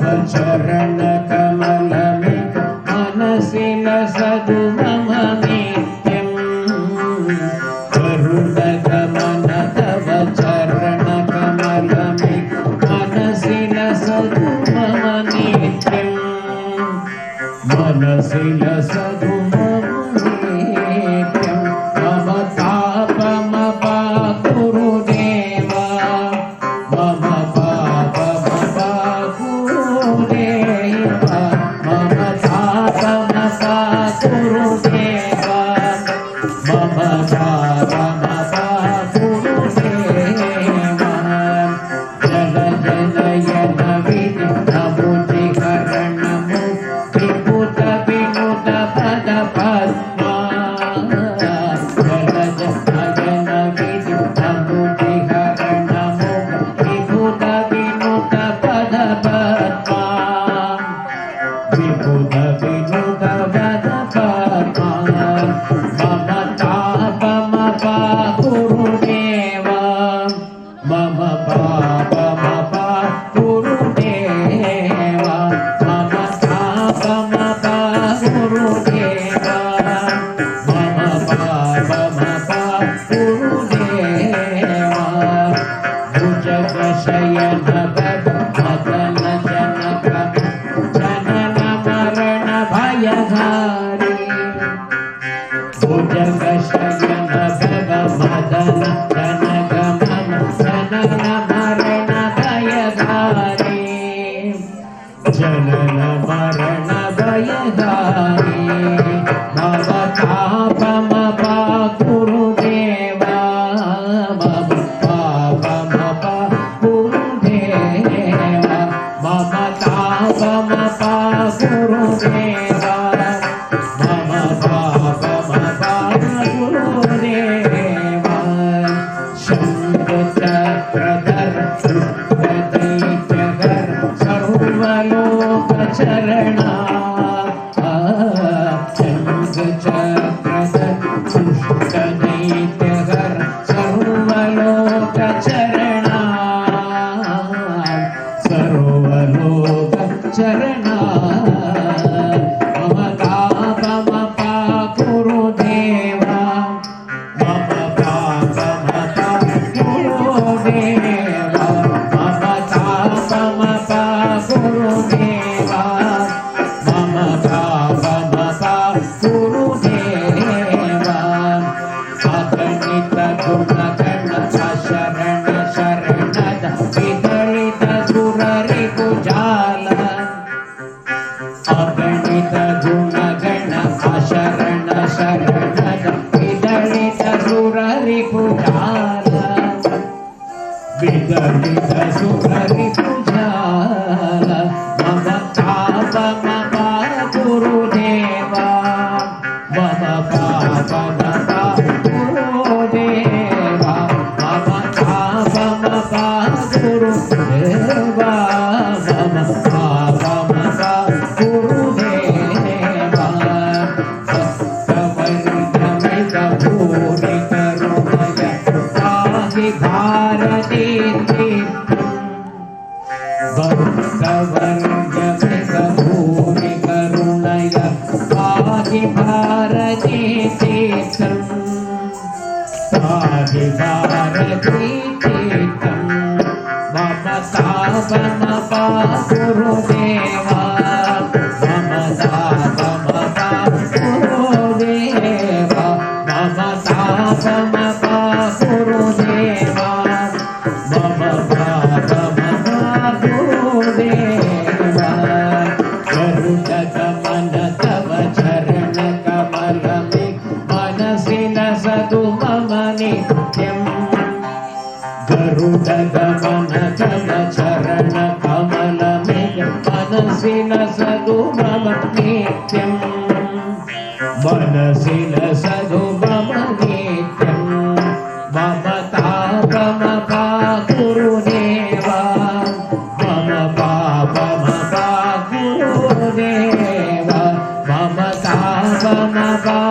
तव चरण कमल में मनसि लसतु मम नित्यं गरुड गमन तव चरण कमल में मनसि लसतु मम नित्यं मनसि लसतु मम नित्यं मम तापमपाकुरु देवा मम पापमपाकुरु देवा मम तापमपाकुरु देवा मम पापमपाकुरु देवा जल जलयन विधिमुचिकरणमु विभुत विनुत पद पद्मा जल जलयन विधिमुचिकरणमु विभुत विनुत पद पद्मा विभुत विनुत पद पद्मा मम तापमपाकुरु देवा मम पापमपाकुरु देवा मम तापमपाकुरु देवा मम पापमपाकुरु देवा भुजगशयन मदन जनक जनन मरण भयहारी भुजगशयन मदन जनक मम जनन मरण भयहारी जनन मरण भयहारी मम तापमपाकुरु देवा मम पापमपाकुरु देवा मम तापमपाकुरु देवा मम पापमपाकुरु देवा शङ्खचक्रधर दुष्टदैत्यहर सर्वलोकचरणा शङ्खचक्रधर दुष्टदैत्यहर सर्वलोकचरणा सर्वलोकचरणा मम तापमपाकुरु देवा मम पापमपाकुरु देवा मम तापमपाकुरु देवा मम पापमपाकुरु देवा अगणित गुणगण अशरण शरणद विदलित सुररिपुजाल अगणित गुणगण अशरण शरणद विदलित सुररिपुजाल विदलित सुररिपुजाल मम तापमपाकुरु देवा मम पापमपाकुरु देवा मम तापमपाकुरु देवा मम पापमपाकुरु देवा भक्तवर्गमित भूरि करुणय पाहि भारती भक्तवर्गमित भूरि करुणय पाहि भारती तीर्थं पाहि भारती तीर्थं मम तापमपाकुरु देवा मम तापमपाकुरु देवा मम तापमपाकुरु देवा मम पापमपाकुरु देवा गरुड गमन तव चरण कमल में मनसि लसतु मम नित्यं गरुड गमन तव चरण कमल में मनसि लसतु मम नित्यं मनसि लसतु मम नित्यं मम तापमपाकुरु देवा मम पापमपाकुरु देवा मम तापमपाकुरु